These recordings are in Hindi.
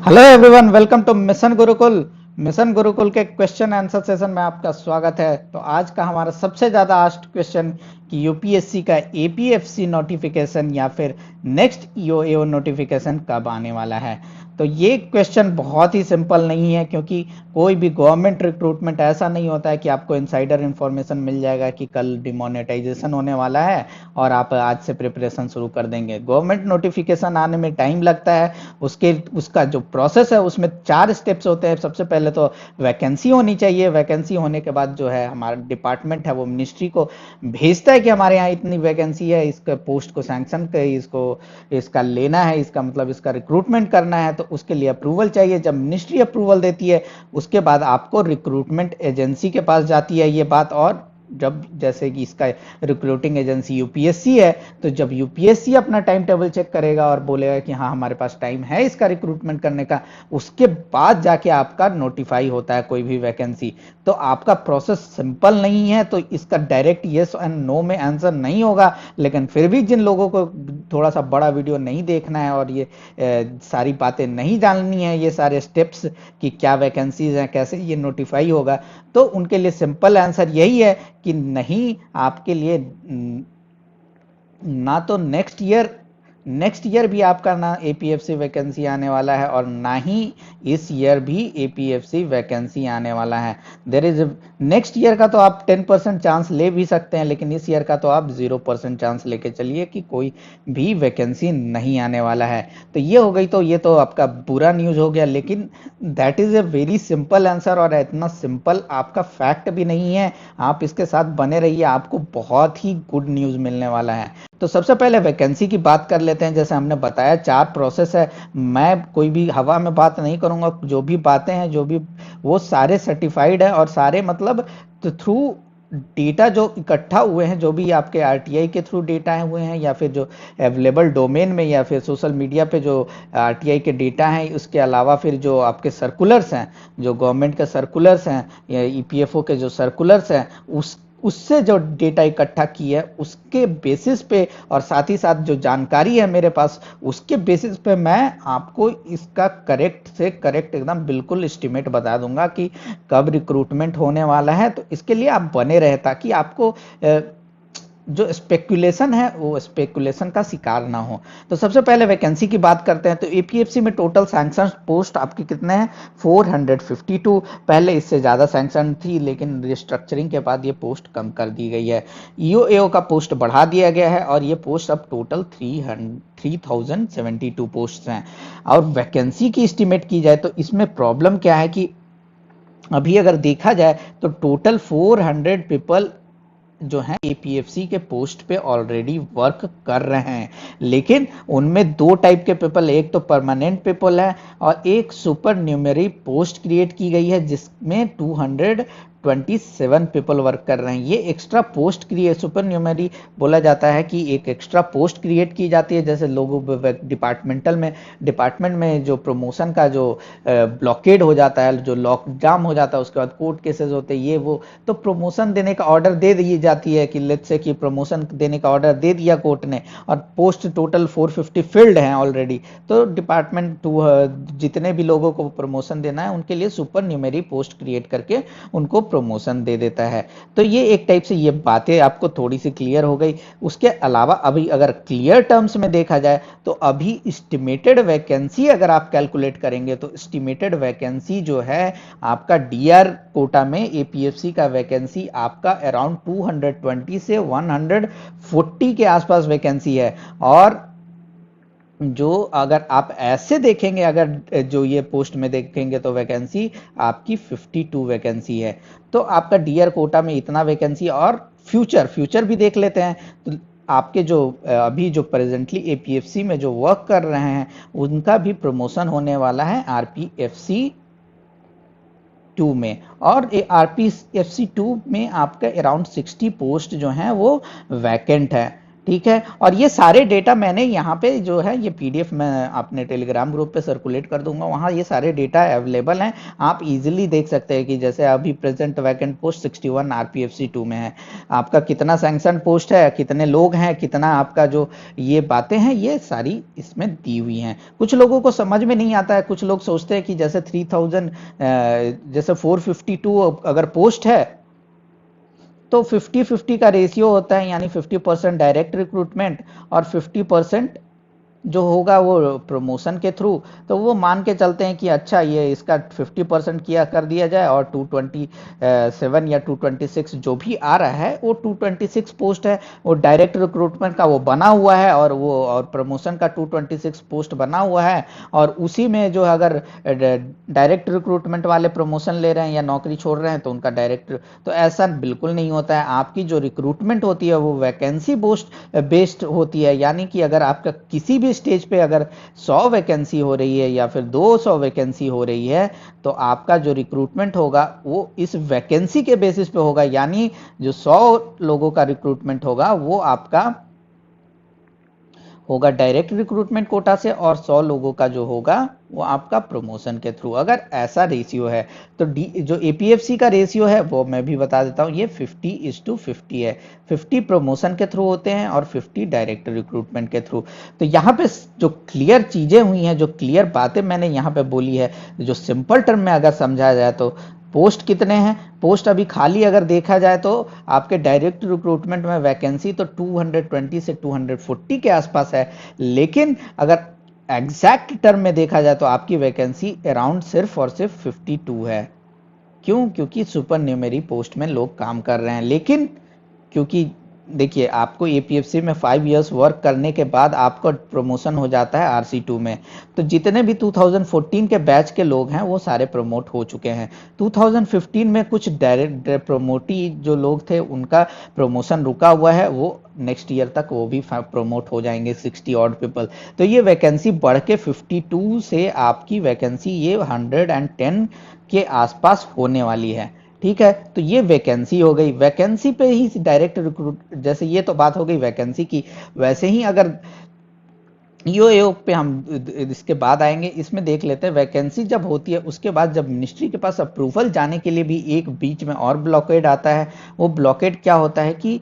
Hello everyone, welcome to Mission Gurukul. Mission Gurukul के क्वेश्चन आंसर सेशन में आपका स्वागत है। तो आज का हमारा सबसे ज़्यादा आस्क्ड क्वेश्चन कि यूपीएससी का एपीएफसी नोटिफिकेशन या फिर नेक्स्ट ईओएओ नोटिफिकेशन कब आने वाला है। तो ये क्वेश्चन बहुत ही सिंपल नहीं है, क्योंकि कोई भी गवर्नमेंट रिक्रूटमेंट ऐसा नहीं होता है कि आपको इनसाइडर इन्फॉर्मेशन मिल जाएगा कि कल डिमोनेटाइजेशन होने वाला है और आप आज से प्रिपरेशन शुरू कर देंगे। गवर्नमेंट नोटिफिकेशन आने में टाइम लगता है। उसका जो प्रोसेस है उसमें 4 स्टेप्स होते हैं। सबसे पहले तो वैकेंसी होनी चाहिए। वैकेंसी होने के बाद जो है हमारा डिपार्टमेंट है वो मिनिस्ट्री को भेजता है कि हमारे यहाँ इतनी वैकेंसी है, इसका पोस्ट को सैंक्शन कर, इसका लेना है, इसका मतलब इसका रिक्रूटमेंट करना है। तो उसके लिए अप्रूवल चाहिए। जब मिनिस्ट्री अप्रूवल देती है उसके बाद आपको रिक्रूटमेंट एजेंसी के पास जाती है ये बात। और जब जैसे कि इसका रिक्रूटिंग एजेंसी यूपीएससी है, तो जब यूपीएससी अपना टाइम टेबल चेक करेगा और बोलेगा कि हाँ हमारे पास टाइम है इसका रिक्रूटमेंट करने का, उसके बाद जाके आपका नोटिफाई होता है कोई भी वैकेंसी। तो आपका प्रोसेस सिंपल नहीं है। तो इसका डायरेक्ट यस एंड नो में आंसर नहीं होगा। लेकिन फिर भी जिन लोगों को थोड़ा सा बड़ा वीडियो नहीं देखना है और ये सारी बातें नहीं जाननी है, ये सारे स्टेप्स कि क्या वैकेंसीज हैं, कैसे ये नोटिफाई होगा, तो उनके लिए सिंपल आंसर यही है कि नहीं, आपके लिए ना तो नेक्स्ट ईयर भी आपका ना एपीएफसी वैकेंसी आने वाला है और ना ही इस ईयर भी एपीएफसी वैकेंसी आने वाला है। देर इज नेक्स्ट ईयर का तो आप 10% चांस ले भी सकते हैं, लेकिन इस ईयर का तो आप 0% चांस लेके चलिए कि कोई भी वैकेंसी नहीं आने वाला है। तो ये हो गई, तो ये तो आपका बुरा न्यूज हो गया। लेकिन that is a very simple answer और इतना सिंपल आपका फैक्ट भी नहीं है। आप इसके साथ बने रहिए, आपको बहुत ही गुड न्यूज मिलने वाला है। तो सबसे पहले वैकेंसी की बात कर लेते हैं। जैसे हमने बताया 4 प्रोसेस है। मैं कोई भी हवा में बात नहीं करूंगा। जो भी बातें हैं, जो भी, वो सारे सर्टिफाइड है और सारे मतलब थ्रू डेटा जो इकट्ठा हुए हैं, जो भी आपके आरटीआई के थ्रू डेटा हुए हैं या फिर जो अवेलेबल डोमेन में या फिर सोशल मीडिया पे जो आरटीआई के डेटा हैं, उसके अलावा फिर जो आपके सर्कुलर्स हैं, जो गवर्नमेंट के सर्कुलर्स हैं या ईपीएफओ के जो सर्कुलर्स हैं, उससे जो डेटा इकट्ठा की है उसके बेसिस पे और साथ ही साथ जो जानकारी है मेरे पास, उसके बेसिस पे मैं आपको इसका करेक्ट से करेक्ट एकदम बिल्कुल एस्टिमेट बता दूंगा कि कब रिक्रूटमेंट होने वाला है। तो इसके लिए आप बने रहे ताकि आपको जो स्पेकुलेशन है वो स्पेकुलेशन का शिकार ना हो। तो सबसे पहले वैकेंसी की बात करते हैं। तो एपीएफसी में टोटल सैंक्शन पोस्ट आपके कितने हैं? 452। पहले इससे ज़्यादा सैंक्शन थी, लेकिन रिस्ट्रक्चरिंग के बाद ये पोस्ट कम कर दी गई है। ईओएओ का पोस्ट बढ़ा दिया गया है और ये पोस्ट अब टोटल 3072 पोस्ट हैं। और वैकेंसी की एस्टिमेट की जाए तो इसमें प्रॉब्लम क्या है कि अभी अगर देखा जाए तो टोटल 400 पीपल जो हैं एपीएफसी के पोस्ट पे ऑलरेडी वर्क कर रहे हैं। लेकिन उनमें 2 टाइप के पीपल, एक तो परमानेंट पीपल है और एक सुपर न्यूमेरी पोस्ट क्रिएट की गई है जिसमें 227 पीपल वर्क कर रहे हैं। ये एक्स्ट्रा पोस्ट क्रिएट, सुपर न्यूमेरी बोला जाता है कि एक एक्स्ट्रा पोस्ट क्रिएट की जाती है। जैसे लोगों डिपार्टमेंट में जो प्रमोशन का जो ब्लॉकेड हो जाता है, जो लॉक जाम हो जाता है, उसके बाद कोर्ट केसेस होते हैं, ये वो, तो प्रमोशन देने का ऑर्डर दे दी जाती है कि लेट्स से कि प्रमोशन देने का ऑर्डर दे दिया कोर्ट ने और पोस्ट टोटल 450 फिल्ड हैं ऑलरेडी। तो डिपार्टमेंट जितने भी लोगों को प्रमोशन देना है उनके लिए सुपर न्यूमेरी पोस्ट क्रिएट करके उनको प्रमोशन दे देता है। तो ये एक टाइप से ये बातें आपको थोड़ी सी क्लियर हो गई। उसके अलावा अभी अगर क्लियर टर्म्स में देखा जाए तो अभी एस्टिमेटेड वैकेंसी अगर आप कैलकुलेट करेंगे तो एस्टिमेटेड वैकेंसी जो है आपका डीआर कोटा में एपीएफसी का वैकेंसी आपका अराउंड 220 से 140 के आसपास वैकेंसी है। और जो अगर आप ऐसे देखेंगे, अगर जो ये पोस्ट में देखेंगे तो वैकेंसी आपकी 52 वैकेंसी है। तो आपका डीआर कोटा में इतना वैकेंसी और फ्यूचर भी देख लेते हैं। तो आपके जो अभी जो प्रेजेंटली एपीएफसी में जो वर्क कर रहे हैं उनका भी प्रमोशन होने वाला है आरपीएफसी 2 में। और आरपीएफसी 2 में आपका अराउंड 60 पोस्ट जो हैं वो वैकेंट है। ठीक है। और ये सारे डेटा मैंने यहाँ पे जो है ये पीडीएफ मैं अपने टेलीग्राम ग्रुप पे सर्कुलेट कर दूंगा, वहाँ ये सारे डेटा अवेलेबल हैं, आप इजीली देख सकते हैं कि जैसे अभी प्रेजेंट वैकेंट पोस्ट 61 आरपीएफसी 2 में है, आपका कितना सैंक्शन पोस्ट है, कितने लोग हैं, कितना आपका जो ये बातें हैं, ये सारी इसमें दी हुई हैं। कुछ लोगों को समझ में नहीं आता है, कुछ लोग सोचते हैं कि जैसे 3000 जैसे 452 अगर पोस्ट है तो 50-50 का रेशियो होता है, यानी 50% डायरेक्ट रिक्रूटमेंट और 50% जो होगा वो प्रमोशन के थ्रू। तो वो मान के चलते हैं कि अच्छा ये इसका 50% किया कर दिया जाए और 227 या 226 जो भी आ रहा है वो 226 पोस्ट है, वो डायरेक्ट रिक्रूटमेंट का वो बना हुआ है और वो और प्रमोशन का 226 पोस्ट बना हुआ है। और उसी में जो अगर डायरेक्ट रिक्रूटमेंट वाले प्रमोशन ले रहे हैं या नौकरी छोड़ रहे हैं तो उनका डायरेक्ट, तो ऐसा बिल्कुल नहीं होता है। आपकी जो रिक्रूटमेंट होती है वो वैकेंसी बेस्ड होती है, यानी कि अगर आपका किसी भी स्टेज पे अगर 100 वैकेंसी हो रही है या फिर 200 वैकेंसी हो रही है तो आपका जो रिक्रूटमेंट होगा वो इस वैकेंसी के बेसिस पे होगा, यानी जो 100 लोगों का रिक्रूटमेंट होगा वो आपका होगा डायरेक्ट रिक्रूटमेंट कोटा से और 100 लोगों का जो होगा वो आपका प्रमोशन के थ्रू। अगर ऐसा रेशियो है तो जो एपीएफसी का रेशियो है वो मैं भी बता देता हूँ, ये 50:50 है। 50 प्रमोशन के थ्रू होते हैं और 50 डायरेक्ट रिक्रूटमेंट के थ्रू। तो यहाँ पे जो क्लियर चीजें हुई हैं, जो क्लियर बातें मैंने यहाँ पे बोली है, जो सिंपल टर्म में अगर समझा जाए तो पोस्ट कितने हैं, पोस्ट अभी खाली अगर देखा जाए तो आपके डायरेक्ट रिक्रूटमेंट में वैकेंसी तो 220 से 240 के आसपास है, लेकिन अगर एग्जैक्ट टर्म में देखा जाए तो आपकी वैकेंसी अराउंड सिर्फ और सिर्फ 52 है। क्यों? क्योंकि सुपर न्यूमेरी पोस्ट में लोग काम कर रहे हैं, लेकिन क्योंकि देखिए आपको एपीएफसी में 5 इयर्स वर्क करने के बाद आपका प्रमोशन हो जाता है आरसी2 में, तो जितने भी 2014 के बैच के लोग हैं वो सारे प्रमोट हो चुके हैं। 2015 में कुछ डायरेक्ट प्रमोटी जो लोग थे उनका प्रमोशन रुका हुआ है, वो नेक्स्ट ईयर तक वो भी प्रमोट हो जाएंगे 60 ऑड पीपल। तो ये वैकेंसी बढ़ के 52 से आपकी वैकेंसी ये 110 के आसपास होने वाली है। ठीक है, तो ये वैकेंसी हो गई, वैकेंसी पे ही डायरेक्ट रिक्रूट, जैसे ये तो बात हो गई वैकेंसी की, वैसे ही अगर ईओ पे हम इसके बाद आएंगे, इसमें देख लेते हैं वैकेंसी जब होती है उसके बाद जब मिनिस्ट्री के पास अप्रूवल जाने के लिए भी एक बीच में और ब्लॉकेड आता है। वो ब्लॉकेड क्या होता है कि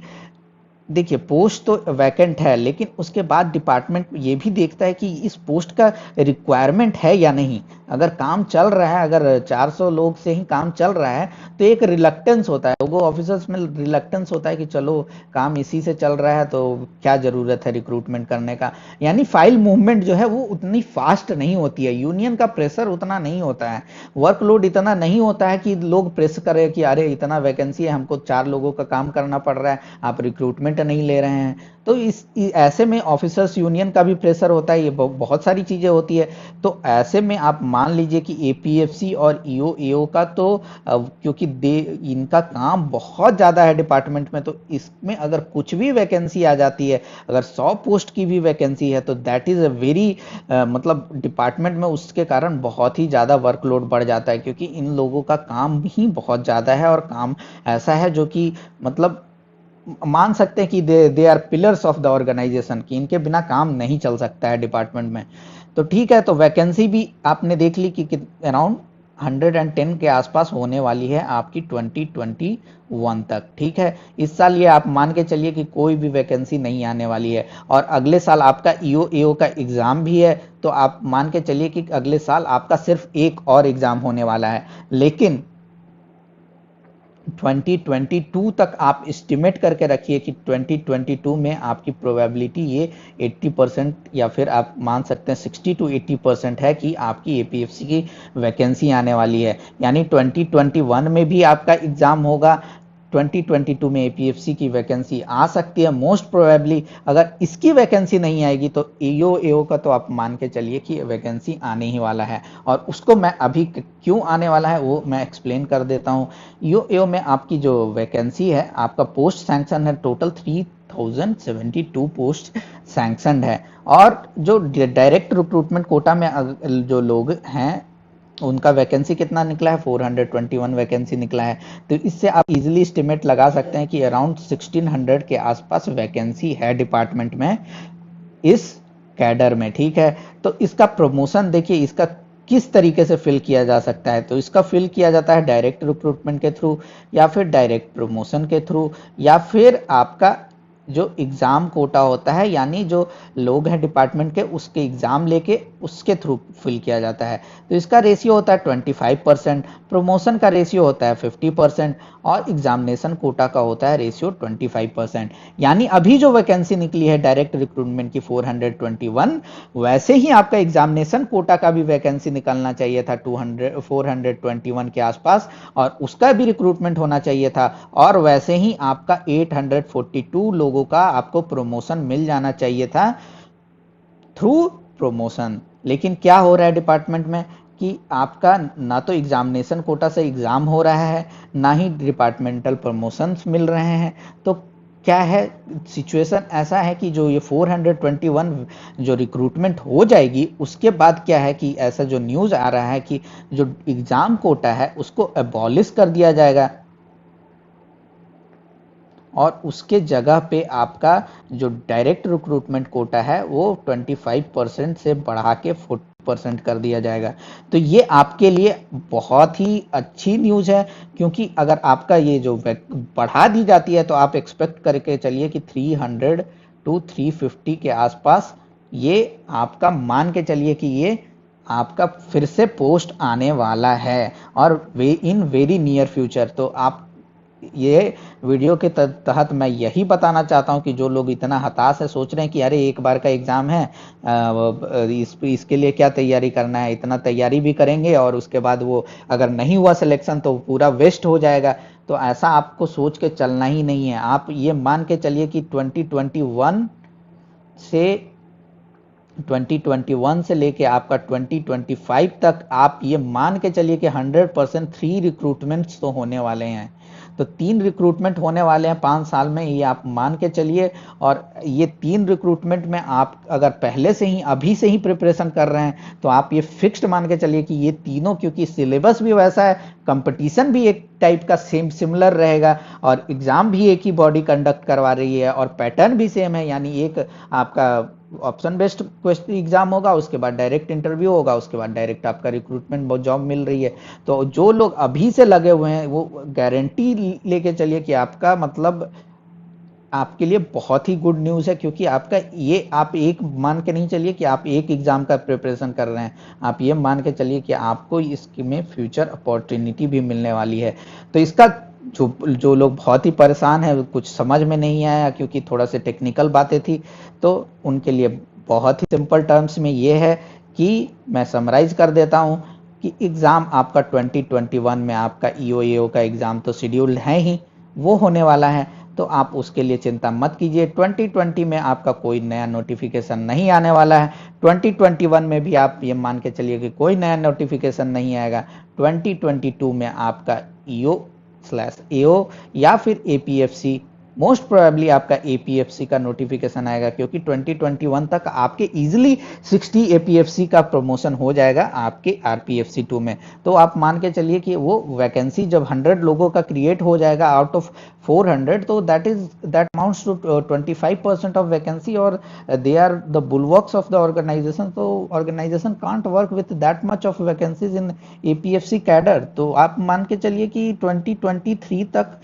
देखिए पोस्ट तो वैकेंट है, लेकिन उसके बाद डिपार्टमेंट ये भी देखता है कि इस पोस्ट का रिक्वायरमेंट है या नहीं। अगर काम चल रहा है, अगर 400 लोग से ही काम चल रहा है तो एक रिलक्टेंस होता है, लोगों ऑफिसर्स में रिलक्टेंस होता है कि चलो काम इसी से चल रहा है तो क्या जरूरत है रिक्रूटमेंट करने का। यानी फाइल मूवमेंट जो है वो उतनी फास्ट नहीं होती है, यूनियन का प्रेशर उतना नहीं होता है, वर्कलोड इतना नहीं होता है कि लोग प्रेस करें कि अरे इतना वैकेंसी है, हमको 4 लोगों का काम करना पड़ रहा है, आप रिक्रूटमेंट नहीं ले रहे हैं। तो ऐसे में ऑफिसर्स यूनियन का भी प्रेशर होता है, ये बहुत सारी चीजें होती है। तो ऐसे में आप मान लीजिए कि एपीएफसी और ईओ का तो क्योंकि इनका काम बहुत ज्यादा है डिपार्टमेंट में, तो इसमें अगर कुछ भी वैकेंसी आ जाती है, अगर 100 पोस्ट की भी वैकेंसी है तो दैट इज अ वेरी मतलब डिपार्टमेंट में उसके कारण बहुत ही ज्यादा वर्कलोड बढ़ जाता है, क्योंकि इन लोगों का काम ही बहुत ज्यादा है और काम ऐसा है जो कि मतलब मान सकते हैं कि they are pillars of the organisation, कि इनके बिना काम नहीं चल सकता है डिपार्टमेंट में। तो ठीक है, तो वैकेंसी भी आपने देख ली कि अराउंड 110 के आसपास होने वाली है आपकी 2021 तक। ठीक है, इस साल ये आप मान के चलिए कि कोई भी वैकेंसी नहीं आने वाली है, और अगले साल आपका ईओ का एग्जाम भी है, तो आप मान के चलिए कि अगले साल आपका सिर्फ एक और एग्जाम होने वाला है। लेकिन 2022 तक आप एस्टिमेट करके रखिए कि 2022 में आपकी प्रोबेबिलिटी ये 80% या फिर आप मान सकते हैं 60 to 80% है कि आपकी एपीएफसी की वैकेंसी आने वाली है। यानी 2021 में भी आपका एग्जाम होगा, 2022 में एपीएफसी की वैकेंसी आ सकती है मोस्ट प्रोबेबली। अगर इसकी वैकेंसी नहीं आएगी तो ईओ का तो आप मान के चलिए कि वैकेंसी आने ही वाला है, और उसको मैं अभी क्यों आने वाला है वो मैं एक्सप्लेन कर देता हूँ। ईओ में आपकी जो वैकेंसी है, आपका पोस्ट सैंक्शन है टोटल 3072 पोस्ट सैंक्शन है, और जो डायरेक्ट रिक्रूटमेंट कोटा में जो लोग हैं उनका वैकेंसी कितना निकला है, 421 वैकेंसी निकला है। तो इससे आप इजीली एस्टिमेट लगा सकते हैं कि अराउंड 1600 के आसपास वैकेंसी है डिपार्टमेंट में इस कैडर में, ठीक है। तो इसका प्रमोशन देखिए, इसका किस तरीके से फिल किया जा सकता है। तो इसका फिल किया जाता है डायरेक्ट रिक्रूटमेंट के थ्रू, या फिर डायरेक्ट प्रमोशन के थ्रू, या फिर आपका जो एग्ज़ाम कोटा होता है, यानी जो लोग हैं डिपार्टमेंट के उसके एग्ज़ाम लेके उसके थ्रू फिल किया जाता है। तो इसका रेशियो होता है 25%, प्रमोशन का रेशियो होता है 50% और एग्जामिनेशन कोटा का होता है रेशियो 25%। यानी अभी जो वैकेंसी निकली है डायरेक्ट रिक्रूटमेंट की 421, वैसे ही आपका एग्जामिनेशन कोटा का भी वैकेंसी निकलना चाहिए था 421 के आसपास, और उसका भी रिक्रूटमेंट होना चाहिए था, और वैसे ही आपका 842 लोगों का आपको प्रमोशन मिल जाना चाहिए था थ्रू प्रमोशन। लेकिन क्या हो रहा है डिपार्टमेंट में कि आपका ना तो एग्जामिनेशन कोटा से एग्जाम हो रहा है, ना ही डिपार्टमेंटल प्रमोशंस मिल रहे हैं। तो क्या है सिचुएशन, ऐसा है कि जो ये 421 जो रिक्रूटमेंट हो जाएगी उसके बाद क्या है कि ऐसा जो न्यूज़ आ रहा है कि जो एग्ज़ाम कोटा है उसको एबॉलिश कर दिया जाएगा, और उसके जगह पे आपका जो डायरेक्ट रिक्रूटमेंट कोटा है वो 25% से बढ़ा के 40% कर दिया जाएगा। तो ये आपके लिए बहुत ही अच्छी न्यूज़ है, क्योंकि अगर आपका ये जो बढ़ा दी जाती है तो आप एक्सपेक्ट करके चलिए कि 300 टू 350 के आसपास ये आपका मान के चलिए कि ये आपका फिर से पोस्ट आने वाला है, और वे इन वेरी नियर फ्यूचर। तो आप ये वीडियो के तहत मैं यही बताना चाहता हूँ कि जो लोग इतना हताश है, सोच रहे हैं कि अरे एक बार का एग्ज़ाम है, इसके लिए क्या तैयारी करना है, इतना तैयारी भी करेंगे और उसके बाद वो अगर नहीं हुआ सिलेक्शन तो पूरा वेस्ट हो जाएगा। तो ऐसा आपको सोच के चलना ही नहीं है। आप ये मान के चलिए कि 2021 से लेके आपका 2025 तक आप ये मान के चलिए कि 100% 3 रिक्रूटमेंट्स तो होने वाले हैं। तो 3 रिक्रूटमेंट होने वाले हैं 5 साल में, ये आप मान के चलिए। और ये 3 रिक्रूटमेंट में आप अगर पहले से ही अभी से ही प्रिपरेशन कर रहे हैं तो आप ये फिक्स्ड मान के चलिए कि ये तीनों, क्योंकि सिलेबस भी वैसा है, कंपटीशन भी एक टाइप का सिमिलर रहेगा, और एग्ज़ाम भी एक ही बॉडी कंडक्ट करवा रही है, और पैटर्न भी सेम है। यानी एक आपका ऑप्शन बेस्ड क्वेश्चन एग्जाम होगा, उसके बाद डायरेक्ट इंटरव्यू होगा, उसके बाद डायरेक्ट आपका रिक्रूटमेंट जॉब मिल रही है। तो जो लोग अभी से लगे हुए हैं वो गारंटी लेके चलिए कि आपका मतलब आपके लिए बहुत ही गुड न्यूज़ है, क्योंकि आपका ये आप एक मान के नहीं चलिए कि आप एक एग्जाम का प्रिपरेशन कर रहे हैं, आप ये मान के चलिए कि आपको इसमें फ्यूचर अपॉर्चुनिटी भी मिलने वाली है। तो इसका जो जो लोग बहुत ही परेशान है, कुछ समझ में नहीं आया क्योंकि थोड़ा से टेक्निकल बातें थी, तो उनके लिए बहुत ही सिंपल टर्म्स में ये है कि मैं समराइज कर देता हूँ कि एग्ज़ाम आपका 2021 में आपका ईओएओ का एग्ज़ाम तो शेड्यूल्ड है ही, वो होने वाला है। तो आप उसके लिए चिंता मत कीजिए। 2020 में आपका कोई नया नोटिफिकेशन नहीं आने वाला है। 2021 में भी आप ये मान के चलिए कि कोई नया नोटिफिकेशन नहीं आएगा। 2022 में आपका ईओ स्लैश एओ या फिर एपीएफसी, मोस्ट प्रोबेबली आपका एपीएफसी का नोटिफिकेशन आएगा, क्योंकि 2021 तक आपके इजीली 60 एपीएफसी का प्रमोशन हो जाएगा आपके आरपीएफसी 2 में। तो आप मान के चलिए कि वो वैकेंसी जब 100 लोगों का क्रिएट हो जाएगा आउट ऑफ 400, तो that amounts to 25% of vacancy, और they are the bulwarks of the organisation. तो organisation can't work with that much of vacancies in APFC cadre. तो आप मान के चलिए कि 2023 तक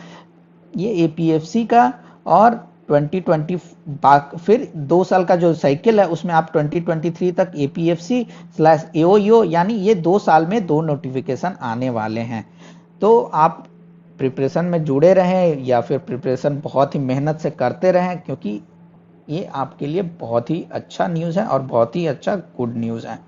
ये एपीएफसी का, और 2020 फिर 2 साल का जो साइकिल है उसमें आप 2023 तक एपीएफसी स्लैश एओईओ, यानी ये 2 साल में 2 नोटिफिकेशन आने वाले हैं। तो आप प्रिपरेशन में जुड़े रहें या फिर प्रिपरेशन बहुत ही मेहनत से करते रहें, क्योंकि ये आपके लिए बहुत ही अच्छा न्यूज़ है और बहुत ही अच्छा गुड न्यूज़ है।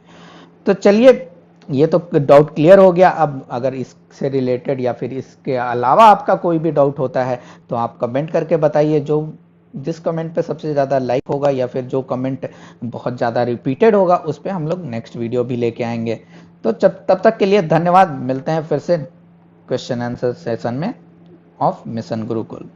तो चलिए, ये तो डाउट क्लियर हो गया। अब अगर इससे रिलेटेड या फिर इसके अलावा आपका कोई भी डाउट होता है तो आप कमेंट करके बताइए। जिस कमेंट पे सबसे ज़्यादा लाइक होगा या फिर जो कमेंट बहुत ज़्यादा रिपीटेड होगा उस पर हम लोग नेक्स्ट वीडियो भी लेके आएंगे। तो तब तक के लिए धन्यवाद। मिलते हैं फिर से क्वेश्चन आंसर सेशन में ऑफ मिशन गुरुकुल।